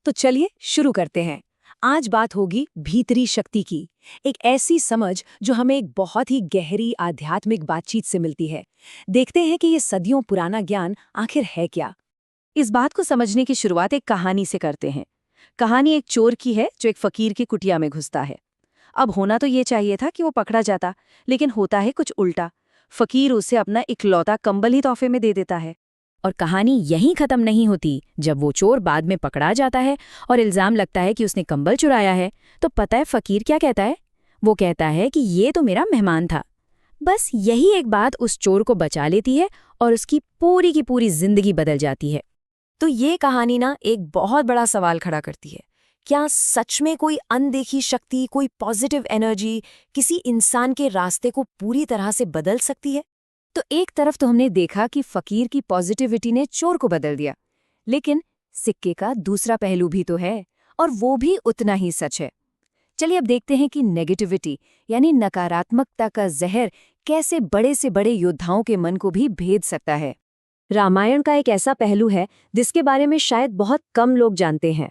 तो चलिए शुरू करते हैं। आज बात होगी भीतरी शक्ति की, एक ऐसी समझ जो हमें एक बहुत ही गहरी आध्यात्मिक बातचीत से मिलती है। देखते हैं कि ये सदियों पुराना ज्ञान आखिर है क्या। इस बात को समझने की शुरुआत एक कहानी से करते हैं। कहानी एक चोर की है जो एक फकीर की कुटिया में घुसता है। अब होना तो ये चाहिए था कि वो पकड़ा जाता, लेकिन होता है कुछ उल्टा। फकीर उसे अपना इकलौता कंबल ही तोहफे में दे देता है। और कहानी यहीं खत्म नहीं होती। जब वो चोर बाद में पकड़ा जाता है और इल्जाम लगता है कि उसने कंबल चुराया है, तो पता है फकीर क्या कहता है? वो कहता है कि ये तो मेरा मेहमान था। बस यही एक बात उस चोर को बचा लेती है और उसकी पूरी की पूरी जिंदगी बदल जाती है। तो ये कहानी ना एक बहुत बड़ा सवाल खड़ा करती है। क्या सच में कोई अनदेखी शक्ति, कोई पॉजिटिव एनर्जी किसी इंसान के रास्ते को पूरी तरह से बदल सकती है? तो एक तरफ तो हमने देखा कि फकीर की पॉजिटिविटी ने चोर को बदल दिया, लेकिन सिक्के का दूसरा पहलू भी तो है, और वो भी उतना ही सच है। चलिए अब देखते हैं कि नेगेटिविटी यानी नकारात्मकता का जहर कैसे बड़े से बड़े योद्धाओं के मन को भी भेद सकता है। रामायण का एक ऐसा पहलू है जिसके बारे में शायद बहुत कम लोग जानते हैं।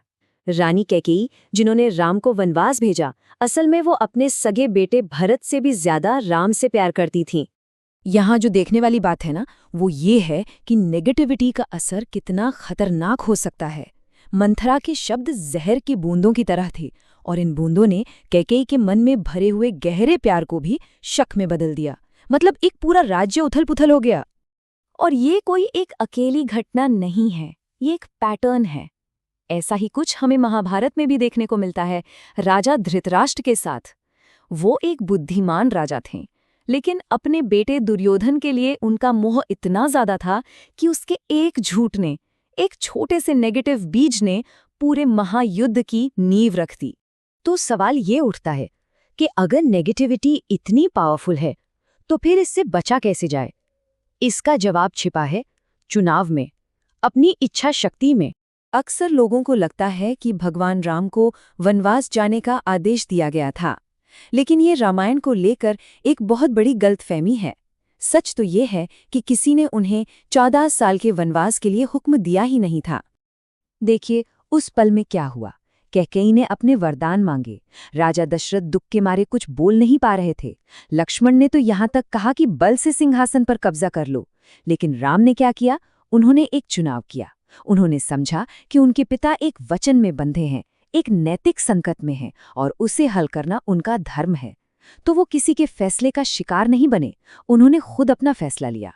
रानी कैकेयी, जिन्होंने राम को वनवास भेजा, असल में वो अपने सगे बेटे भरत से भी ज्यादा राम से प्यार करती थीं। यहाँ जो देखने वाली बात है ना, वो ये है कि नेगेटिविटी का असर कितना खतरनाक हो सकता है। मंथरा के शब्द जहर की बूंदों की तरह थे, और इन बूंदों ने कैकेयी के मन में भरे हुए गहरे प्यार को भी शक में बदल दिया। मतलब एक पूरा राज्य उथल-पुथल हो गया। और ये कोई एक अकेली घटना नहीं है, ये एक पैटर्न है। ऐसा ही कुछ हमें महाभारत में भी देखने को मिलता है, राजा धृतराष्ट्र के साथ। वो एक बुद्धिमान राजा थे, लेकिन अपने बेटे दुर्योधन के लिए उनका मोह इतना ज्यादा था कि उसके एक झूठ ने, एक छोटे से नेगेटिव बीज ने पूरे महायुद्ध की नींव रख दी। तो सवाल ये उठता है कि अगर नेगेटिविटी इतनी पावरफुल है, तो फिर इससे बचा कैसे जाए? इसका जवाब छिपा है चुनाव में, अपनी इच्छा शक्ति में। अक्सर लोगों को लगता है कि भगवान राम को वनवास जाने का आदेश दिया गया था, लेकिन ये रामायण को लेकर एक बहुत बड़ी गलतफहमी है। सच तो ये है कि किसी ने उन्हें 14 साल के वनवास के लिए हुक्म दिया ही नहीं था। देखिए उस पल में क्या हुआ। कैकेयी ने अपने वरदान मांगे। राजा दशरथ दुख के मारे कुछ बोल नहीं पा रहे थे। लक्ष्मण ने तो यहाँ तक कहा कि बल से सिंहासन पर कब्जा कर लो। लेकिन राम ने क्या किया? उन्होंने एक चुनाव किया। उन्होंने समझा कि उनके पिता एक वचन में बंधे हैं, एक नैतिक संकट में हैं, और उसे हल करना उनका धर्म है। तो वो किसी के फैसले का शिकार नहीं बने, उन्होंने खुद अपना फैसला लिया।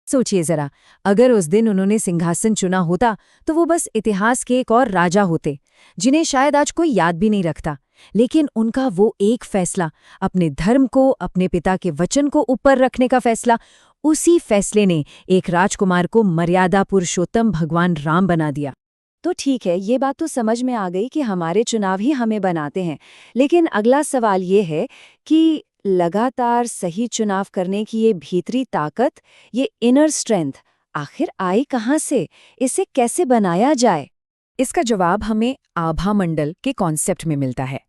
सोचिए जरा, अगर उस दिन उन्होंने सिंहासन चुना होता तो वो बस इतिहास के एक और राजा होते, जिन्हें शायद आज कोई याद भी नहीं रखता। लेकिन उनका वो एक फैसला, अपने धर्म को, अपने पिता के वचन को ऊपर रखने का फैसला, उसी फैसले ने एक राजकुमार को मर्यादा पुरुषोत्तम भगवान राम बना दिया। तो ठीक है, ये बात तो समझ में आ गई कि हमारे चुनाव ही हमें बनाते हैं। लेकिन अगला सवाल ये है कि लगातार सही चुनाव करने की ये भीतरी ताकत, ये इनर स्ट्रेंथ आखिर आई कहाँ से? इसे कैसे बनाया जाए? इसका जवाब हमें आभा मंडल के कॉन्सेप्ट में मिलता है।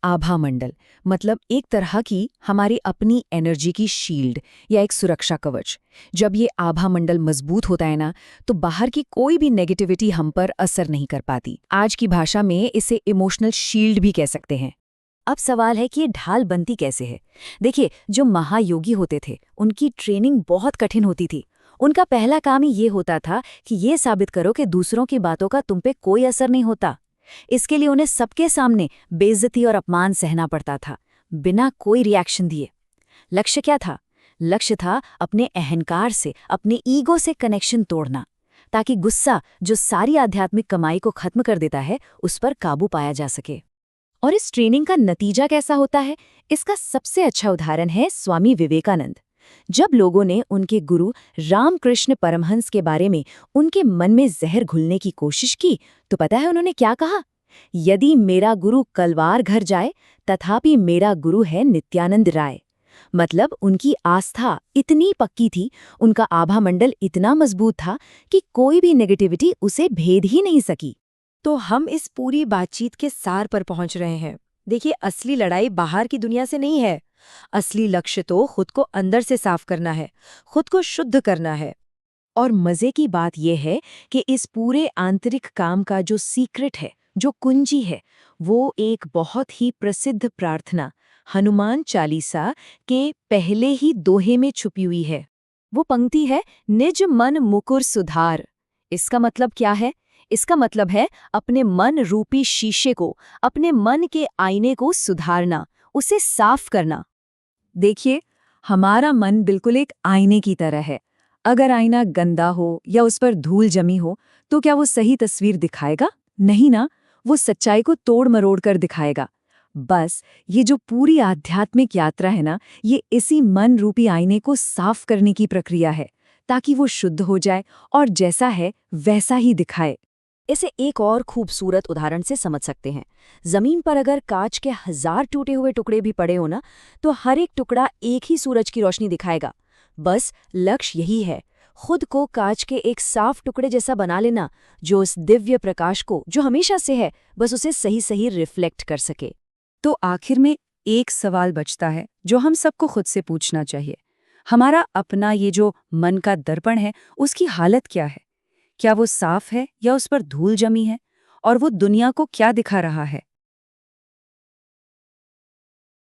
आभा मंडल मतलब एक तरह की हमारी अपनी एनर्जी की शील्ड या एक सुरक्षा कवच। जब ये आभा मंडल मजबूत होता है ना, तो बाहर की कोई भी नेगेटिविटी हम पर असर नहीं कर पाती। आज की भाषा में इसे इमोशनल शील्ड भी कह सकते हैं। अब सवाल है कि ये ढाल बनती कैसे है? देखिए, जो महायोगी होते थे उनकी ट्रेनिंग बहुत कठिन होती थी। उनका पहला काम ही ये होता था कि ये साबित करो कि दूसरों की बातों का तुम पे कोई असर नहीं होता। इसके लिए उन्हें सबके सामने बेइज्जती और अपमान सहना पड़ता था, बिना कोई रिएक्शन दिए। लक्ष्य क्या था? लक्ष्य था अपने अहंकार से, अपने ईगो से कनेक्शन तोड़ना, ताकि गुस्सा, जो सारी आध्यात्मिक कमाई को खत्म कर देता है, उस पर काबू पाया जा सके। और इस ट्रेनिंग का नतीजा कैसा होता है? इसका सबसे अच्छा उदाहरण है स्वामी विवेकानंद। जब लोगों ने उनके गुरु रामकृष्ण परमहंस के बारे में उनके मन में जहर घुलने की कोशिश की, तो पता है उन्होंने क्या कहा? यदि मेरा गुरु कलवार घर जाए, तथापि मेरा गुरु है नित्यानंद राय। मतलब उनकी आस्था इतनी पक्की थी, उनका आभा मंडल इतना मजबूत था कि कोई भी नेगेटिविटी उसे भेद ही नहीं सकी। तो हम इस पूरी बातचीत के सार पर पहुंच रहे हैं। देखिए, असली लड़ाई बाहर की दुनिया से नहीं है। असली लक्ष्य तो खुद को अंदर से साफ करना है, खुद को शुद्ध करना है। और मजे की बात यह है कि इस पूरे आंतरिक काम का जो सीक्रेट है जो कुंजी है वो एक बहुत ही प्रसिद्ध प्रार्थना हनुमान चालीसा के पहले ही दोहे में छुपी हुई है। वो पंक्ति है, निज मन मुकुर सुधार। इसका मतलब क्या है? इसका मतलब है अपने मन रूपी शीशे को, अपने मन के आईने को सुधारना, उसे साफ करना। देखिए, हमारा मन बिल्कुल एक आईने की तरह है। अगर आईना गंदा हो या उस पर धूल जमी हो तो क्या वो सही तस्वीर दिखाएगा? नहीं ना, वो सच्चाई को तोड़ मरोड़ कर दिखाएगा। बस ये जो पूरी आध्यात्मिक यात्रा है ना, ये इसी मन रूपी आईने को साफ करने की प्रक्रिया है, ताकि वो शुद्ध हो जाए और जैसा है वैसा ही दिखाए। इसे एक और खूबसूरत उदाहरण से समझ सकते हैं। जमीन पर अगर कांच के 1000 टूटे हुए टुकड़े भी पड़े हो ना, तो हर एक टुकड़ा एक ही सूरज की रोशनी दिखाएगा। बस लक्ष्य यही है, खुद को कांच के एक साफ टुकड़े जैसा बना लेना, जो उस दिव्य प्रकाश को, जो हमेशा से है, बस उसे सही सही रिफ्लेक्ट कर सके। तो आखिर में एक सवाल बचता है जो हम सबको खुद से पूछना चाहिए। हमारा अपना ये जो मन का दर्पण है, उसकी हालत क्या है? क्या वो साफ है या उस पर धूल जमी है? और वो दुनिया को क्या दिखा रहा है?